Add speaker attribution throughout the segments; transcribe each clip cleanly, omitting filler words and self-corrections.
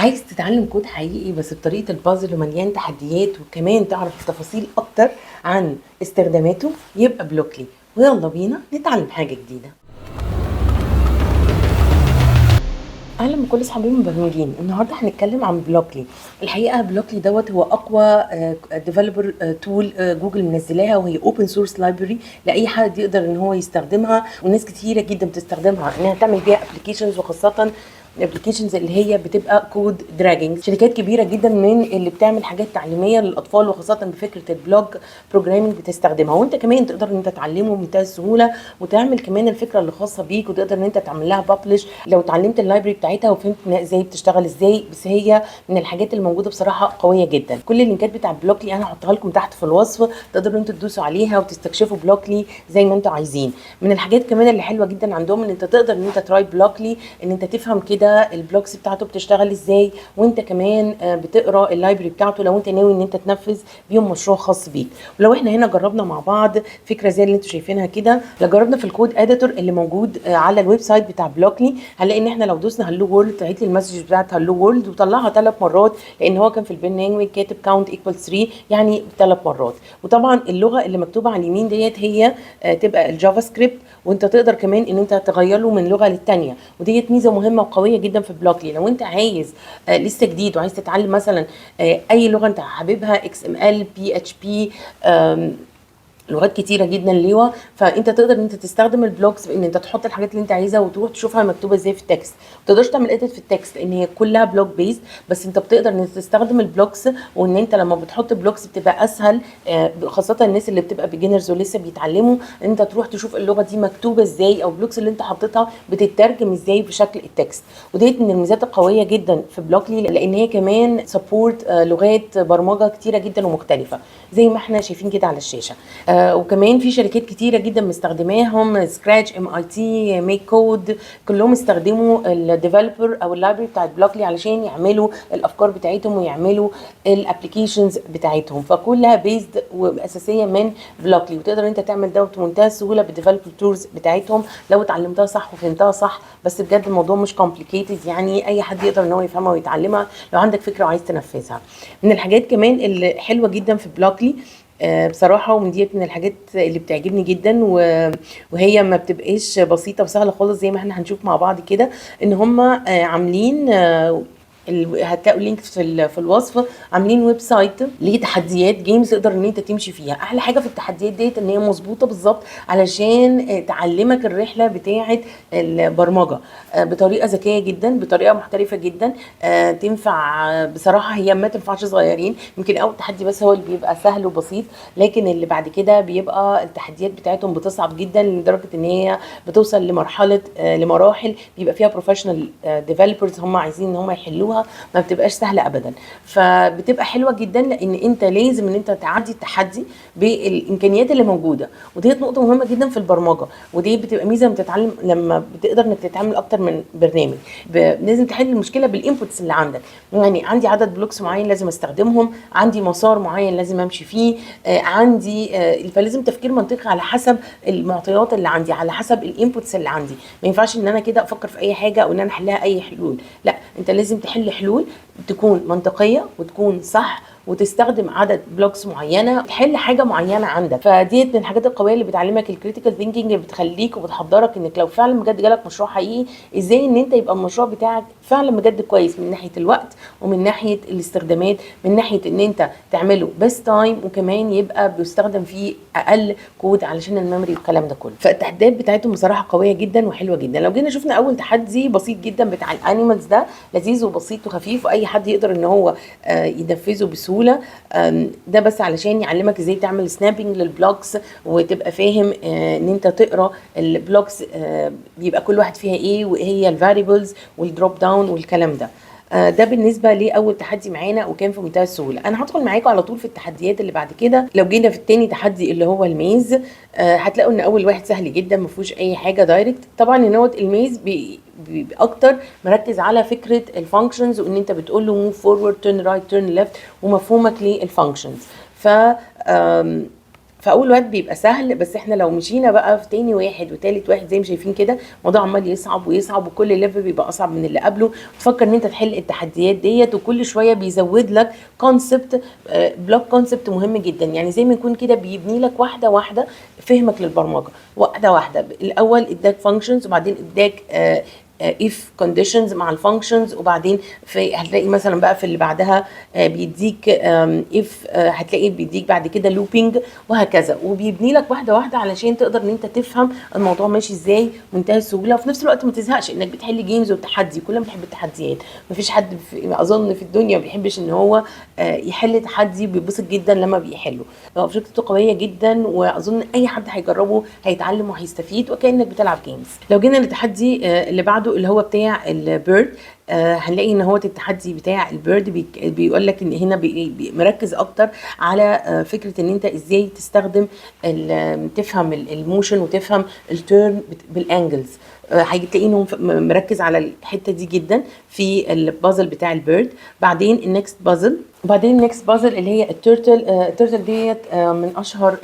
Speaker 1: عايز تتعلم كود حقيقي بس بطريقة البازل ومليان تحديات وكمان تعرف تفاصيل أكتر عن استخداماته، يبقى بلوكلي. ويلا بينا نتعلم حاجة جديدة. اهلا بكل اصحابي المبرمجين. النهارده هنتكلم عن بلوكلي. الحقيقه بلوكلي دوت هو اقوى ديفلوبر تول جوجل منزلاها، وهي اوبن سورس لايبرري لاي حد يقدر ان هو يستخدمها، وناس كتيره جدا بتستخدمها انها تعمل بيها ابلكيشنز، وخاصه الابلكيشنز اللي هي بتبقى كود دراجنج. شركات كبيره جدا من اللي بتعمل حاجات تعليميه للاطفال وخاصه بفكره البلوج بروجرامينج بتستخدمها، وانت كمان تقدر ان انت تعلمه بمنتهى السهوله وتعمل كمان الفكره اللي خاصه بيك، وتقدر ان انت تعمل لها ببلش لو اتعلمت اللايبرري بتاعتها وفهمت ازاي بتشتغل ازاي. بس هي من الحاجات الموجوده بصراحه قويه جدا. كل اللينكات بتاع بلوكلي انا هحطها لكم تحت في الوصف، تقدروا انتوا تدوسوا عليها وتستكشفوا بلوكلي زي ما انتوا عايزين. من الحاجات كمان اللي حلوه جدا عندهم ان انت تقدر ان انت تراي بلوكلي، ان انت تفهم كده البلوكس بتاعته بتشتغل ازاي، وانت كمان بتقرا اللايبرري بتاعته لو انت ناوي ان انت تنفذ بيهم مشروع خاص بيك. ولو احنا هنا جربنا مع بعض فكره زي اللي انتوا شايفينها كده، لو جربنا في الكود اديتور اللي موجود على الويب سايت بتاع بلوكلي، هنلاقي ان احنا لو دوسنا هلو وورلد طلعت لي المسج بتاعت هلو وورلد وطلعها 3 مرات، لان هو كان في البرنامج كاتب كاونت ايكوال 3 يعني 3 مرات. وطبعا اللغه اللي مكتوبه على اليمين ديت هي تبقى الجافا سكريبت، وانت تقدر كمان ان انت تغير له من لغه للتانيه، وديت ميزه مهمه وقويه جدا في بلوكلي. لو انت عايز لسه جديد وعايز تتعلم مثلا اي لغه انت حاببها، اكس ام ال، بي اتش بي، لغات كتيره جدا ليها، فانت تقدر ان انت تستخدم البلوكس في ان انت تحط الحاجات اللي انت عايزها وتروح تشوفها مكتوبه ازاي في التكست. ما تقدرش تعمل اديت في التكست لان هي كلها بلوك بيز، بس انت بتقدر ان انت تستخدم البلوكس، وان انت لما بتحط بلوكس بتبقى اسهل، خاصه الناس اللي بتبقى بيجنرز ولسه بيتعلموا، ان انت تروح تشوف اللغه دي مكتوبه ازاي او البلوكس اللي انت حطيتها بتترجم ازاي بشكل التكست. وديت من الميزات القويه جدا في بلوكلي، لان هي كمان سبورت لغات برمجه كتيره جدا ومختلفه زي ما احنا شايفين كده على الشاشه. وكمان في شركات كتيره جدا مستخدماهم، سكراتش، ام اي تي، ميك كود، كلهم استخدموا الديفلوبر او اللايبرري بتاعت بلوكلي علشان يعملوا الافكار بتاعتهم ويعملوا الابلكيشنز بتاعتهم، فكلها بيزد واساسيه من بلوكلي. وتقدر انت تعمل ده بمنتهى السهوله بالديفلوبر تولز بتاعتهم لو اتعلمتها صح وفهمتها صح. بس بجد الموضوع مش كومبليكيتد، يعني اي حد يقدر ان هو يفهمها ويتعلمها لو عندك فكره وعايز تنفذها. من الحاجات كمان اللي حلوه جدا في بلوكلي بصراحة، ومن ديت من الحاجات اللي بتعجبني جدا، وهي ما بتبقاش بسيطة وسهلة خالص زي ما احنا هنشوف مع بعض كده، ان هم عاملين هتلاقوا لينك في الوصف، عاملين ويب سايت لتحديات جيمز تقدر ان انت تمشي فيها. احلى حاجه في التحديات ديت ان هي مظبوطه بالظبط علشان تعلمك الرحله بتاعه البرمجه بطريقه ذكيه جدا، بطريقه محترفه جدا. تنفع بصراحه، هي ما تنفعش صغيرين، يمكن اول تحدي بس هو اللي بيبقى سهل وبسيط، لكن اللي بعد كده بيبقى التحديات بتاعتهم بتصعب جدا لدرجه ان هي بتوصل لمراحل بيبقى فيها بروفيشنال ديفلوبرز هم عايزين ان هم يحلوها، ما بتبقاش سهله ابدا. فبتبقى حلوه جدا لان انت لازم ان انت تعدي التحدي بالامكانيات اللي موجوده، ودي نقطه مهمه جدا في البرمجه، ودي بتبقى ميزه بتتعلم لما بتقدر انك تتعامل اكتر من برنامج. لازم تحل المشكله بالانبوتس اللي عندك، يعني عندي عدد بلوكس معين لازم استخدمهم، عندي مسار معين لازم امشي فيه، عندي فلازم تفكير منطقي على حسب المعطيات اللي عندي، على حسب الانبوتس اللي عندي. ما ينفعش ان انا كده افكر في اي حاجه او ان انا احلها اي حلول، لا، انت لازم تحل حلول تكون منطقيه وتكون صح، وتستخدم عدد بلوكس معينه تحل حاجه معينه عندك. فديت من الحاجات القويه اللي بتعلمك الكريتيكال ثينكينج، اللي بتخليك وبتحضرك انك لو فعلا بجد جالك مشروع حقيقي، ازاي ان انت يبقى المشروع بتاعك فعلا بجد كويس من ناحيه الوقت ومن ناحيه الاستخدامات، من ناحيه ان انت تعمله بس تايم، وكمان يبقى بيستخدم فيه اقل كود علشان الميموري والكلام ده كله. فالتحديات بتاعتهم بصراحه قويه جدا وحلوه جدا. لو جينا شفنا اول تحدي بسيط جدا بتاع الانيمالز، ده لذيذ وبسيط وخفيف واي حد يقدر ان هو ينفذه بسهوله. ده بس علشان يعلمك ازاي تعمل سنابنج للبلوكس، وتبقى فاهم ان انت تقرا البلوكس بيبقى كل واحد فيها ايه، وايه هي الفاريبلز والدروب داون والكلام ده. ده بالنسبه لاول تحدي معانا، وكان في منتهى السهوله. انا هدخل معاكم على طول في التحديات اللي بعد كده. لو جينا في التاني تحدي اللي هو الميز، هتلاقوا ان اول واحد سهل جدا، ما فيهوش اي حاجه دايركت. طبعا ان هو الميز اكتر مركز على فكره الفانكشنز، وان انت بتقول له موف فورورد، تيرن رايت، تيرن ليفت، ومفهومك للفانكشنز. ف فاول واحد بيبقى سهل، بس احنا لو مشينا بقى في تاني واحد وتالت واحد زي ما شايفين كده، الموضوع عمال يصعب ويصعب، وكل ليفل بيبقى اصعب من اللي قبله. تفكر ان انت تحل التحديات ديت، وكل شويه بيزود لك كونسبت، بلوك كونسبت مهم جدا. يعني زي ما يكون كده بيبني لك واحده واحده فهمك للبرمجه، واحده واحده. الاول اداك فانكشنز، وبعدين اداك if conditions مع الفانكشنز، وبعدين في هتلاقي مثلا بقى في اللي بعدها بيديك if هتلاقي بيديك بعد كده looping، وهكذا. وبيبني لك واحده واحده علشان تقدر ان انت تفهم الموضوع ماشي ازاي منتهى السهوله، وفي نفس الوقت ما تزهقش انك بتحل جيمز وتحدي. كلنا بنحب التحديات، مفيش حد اظن في الدنيا ما بيحبش ان هو يحل تحدي، بيبسط جدا لما بيحله. فكرته قويه جدا، واظن اي حد هيجربه هيتعلم وهيستفيد، وكانك بتلعب جيمز. لو جينا للتحدي اللي بعده اللي هو بتاع البيرد، هنلاقي ان هو التحدي بتاع البيرد بيقول لك ان هنا مركز اكتر على فكره ان انت ازاي تستخدم تفهم الموشن وتفهم التيرن بالانجلز. هتلاقي انه مركز على الحته دي جدا في البازل بتاع البيرد. بعدين النكست بازل، اللي هي التيرتل ديت من اشهر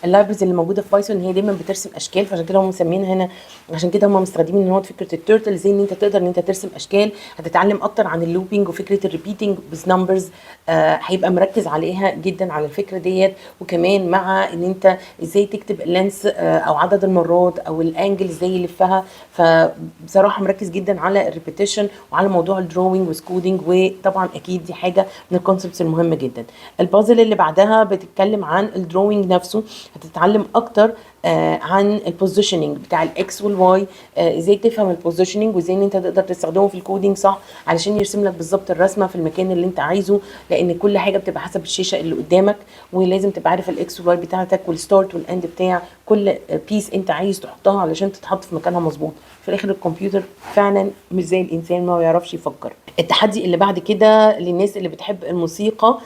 Speaker 1: اللايبرز اللي موجوده في بايثون. هي دايما بترسم اشكال، فعشان كده هم مسمينها هنا، عشان كده هم مستخدمين ان هو فكره التيرتل زي ان انت تقدر ان انت ترسم اشكال. هتتعلم اكتر عن اللوبينج وفكره الريبيتنج بس نمبرز، هيبقى مركز عليها جدا على الفكره ديت. وكمان مع ان انت ازاي تكتب اللينس او عدد المرات او الانجل ازاي يلفها. فبصراحه مركز جدا على الريبيتيشن وعلى موضوع الدروينج والسكودينج، وطبعا اكيد دي حاجه من الكونسبتس المهمه جدا. البازل اللي بعدها بتتكلم عن الدروينج نفسه، هتتعلم اكتر عن البوزيشننج بتاع الاكس والواي، ازاي تفهم البوزيشننج وازاي ان انت تقدر تستخدمه في الكودينج صح علشان يرسم لك بالظبط الرسمه في المكان اللي انت عايزه، لان كل حاجه بتبقى حسب الشاشه اللي قدامك، ولازم تبقى عارف الاكس والواي بتاعتك والستارت والاند بتاع كل بيس انت عايز تحطها علشان تتحط في مكانها مظبوط. في الاخر الكمبيوتر فعلا مش زي الانسان، ما بيعرفش يفكر. التحدي اللي بعد كده للناس اللي بتحب الموسيقى،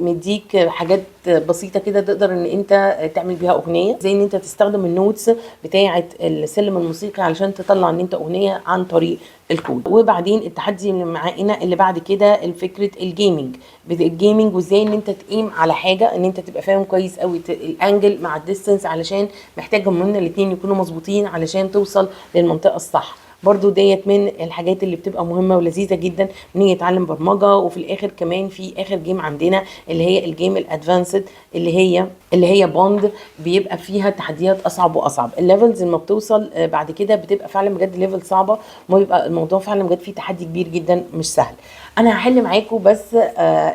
Speaker 1: مديك حاجات بسيطه كده تقدر ان انت تعمل بيها اغنيه، زي ان انت تستخدم النوتس بتاعه السلم الموسيقي علشان تطلع ان انت اغنيه عن طريق الكود. وبعدين التحدي اللي معانا اللي بعد كده فكره الجيمنج وازاي ان انت تقيم على حاجه، ان انت تبقى فاهم كويس قوي الانجل مع الديستنس، علشان محتاجهم من الاثنين يكونوا مظبوطين علشان توصل للمنطقه الصح. برضو ديت من الحاجات اللي بتبقى مهمه ولذيذه جدا ان هي يتعلم برمجه. وفي الاخر كمان في اخر جيم عندنا اللي هي الجيم الادفانسد، اللي هي بوند، بيبقى فيها تحديات اصعب واصعب. الليفلز لما بتوصل بعد كده بتبقى فعلا بجد ليفل صعبه، ما بيبقى الموضوع فعلا بجد فيه تحدي كبير جدا مش سهل. انا هحل معاكم بس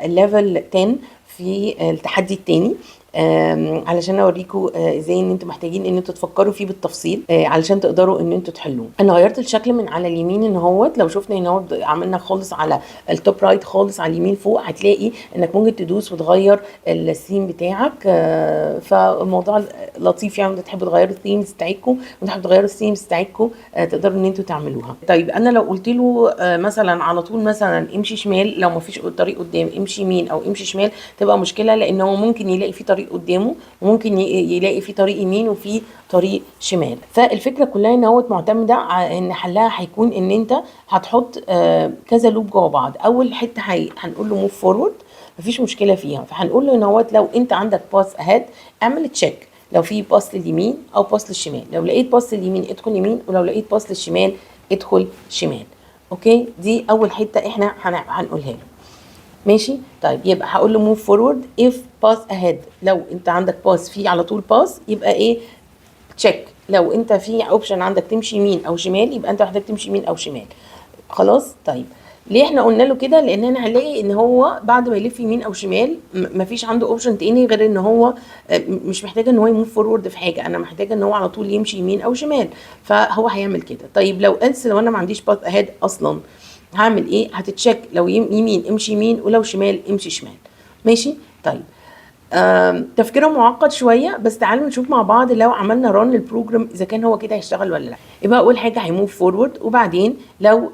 Speaker 1: الليفل 10 في التحدي الثاني، علشان اوريكم ازاي ان انتوا محتاجين ان انتوا تفكروا فيه بالتفصيل علشان تقدروا ان انتوا تحلوه. انا غيرت الشكل من على اليمين ان هو لو شفنا ان هو عملنا خالص على التوب رايت خالص على اليمين فوق، هتلاقي انك ممكن تدوس وتغير الثيم بتاعك. فالموضوع لطيف، يعني انتوا تحبوا تغيروا الثيمز بتاعتكم وتحبوا تغيروا الثيمز بتاعتكم تقدروا ان انتوا تعملوها. طيب انا لو قلت له مثلا على طول مثلا امشي شمال، لو ما فيش طريق قدام امشي يمين او امشي شمال، تبقى مشكله، لان هو ممكن يلاقي في طريق قدامه وممكن يلاقي في طريق يمين وفي طريق شمال. فالفكره كلها ان هو معتمده على ان حلها هيكون ان انت هتحط كذا لوب جوه بعض. اول حته هنقول له موف فورورد، مفيش مشكله فيها، فهنقول له ان هو لو انت عندك باس اهيد اعمل تشيك، لو في باس لليمين او باس للشمال. لو لقيت باس لليمين ادخل يمين، ولو لقيت باس للشمال ادخل شمال. اوكي، دي اول حته احنا هنقولها له. ماشي، طيب يبقى هقول له موف فورورد اف باس اهيد، لو انت عندك باس فيه على طول باس يبقى ايه تشيك. لو انت في اوبشن عندك تمشي يمين او شمال يبقى انت محتاج تمشي يمين او شمال. خلاص، طيب ليه احنا قلنا له كده؟ لان انا هنلاقي ان هو بعد ما يلف يمين او شمال مفيش عنده اوبشن تاني غير ان هو مش محتاج ان هو يموف فورورد في حاجه، انا محتاجه ان هو على طول يمشي يمين او شمال، فهو هيعمل كده. طيب لو انا ما عنديش باث اهيد اصلا هعمل ايه؟ هتتشيك لو يمين امشي يمين، ولو شمال امشي شمال. ماشي، طيب تفكيره معقد شويه، بس تعالوا نشوف مع بعض لو عملنا ران للبروجرام اذا كان هو كده هيشتغل ولا لا. يبقى اول حاجه هيموف فورورد، وبعدين لو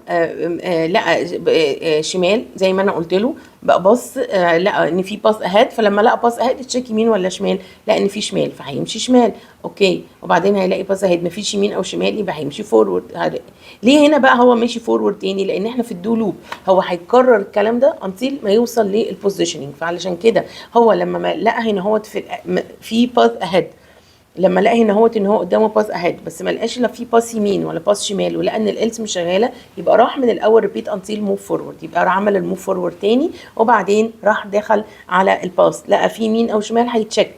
Speaker 1: لقى شمال زي ما انا قلت له بقى بص لقى ان في باس اهيد، فلما لقى باس اهيد تشيك يمين ولا شمال، لقى ان في شمال فهيمشي شمال. اوكي، وبعدين هيلاقي باس اهيد مفيش يمين او شمال يبقى هيمشي فورورد. ليه هنا بقى هو ماشي فورورد تاني؟ لان احنا في الدو لوب هو هيكرر الكلام ده انتل ما يوصل للبوزيشننج. فعلشان كده هو لما ما لقى هنا هو في باث اهيد، لما لقى هنا هو ان هو قدامه باس اهيد بس ما لقاش لا في باس يمين ولا باس شمال، ولقى ان الالس مش شغاله، يبقى راح من الاول ريبيت انتل موف فورورد، يبقى راح عمل الموف فورورد تاني وبعدين راح دخل على الباس، لقى في يمين او شمال هيتشيك.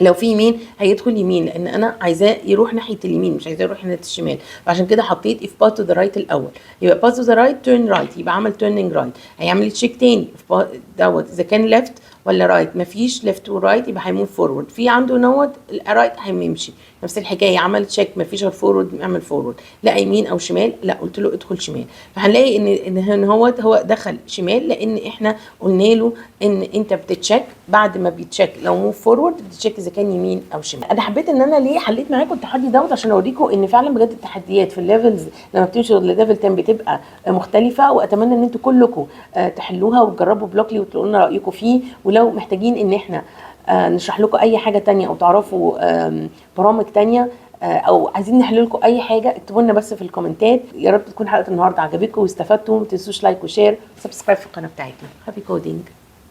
Speaker 1: لو في يمين هيدخل يمين لان انا عايزاه يروح ناحيه اليمين مش عايزاه يروح ناحيه الشمال، فعشان كده حطيت if path to the right الاول. يبقى path to the right turn right، يبقى عمل turning right. هيعمل تشيك تاني دوت اذا كان left ولا رايت، مفيش ليفت ورايت يبقى هيموف فورورد، في عنده نوت رايت هيمشي نفس الحكايه، عمل تشيك مفيش غير فورورد اعمل فورورد، لا يمين او شمال، لا قلت له ادخل شمال. فهنلاقي ان هو دخل شمال لان احنا قلنا له ان انت بتتشيك بعد ما بيتشيك لو موف فورورد بتتشيك اذا كان يمين او شمال. انا حبيت ان انا ليه حليت معاكم التحدي دوت عشان اوريكم ان فعلا بجد التحديات في الليفلز لما بتمشوا لليفل 10 بتبقى مختلفه، واتمنى ان انتوا كلكم تحلوها وتجربوا بلوكلي وتقولوا لنا رايكم فيه. ولو محتاجين ان احنا نشرح لكم اي حاجه تانية او تعرفوا برامج تانية او عايزين نحل لكم اي حاجه اكتبوا لنا بس في الكومنتات. يا رب تكون حلقه النهارده عجبتكم واستفدتوا. ما تنسوش لايك وشير وسبسكرايب في القناه بتاعتنا. هابي كودينج.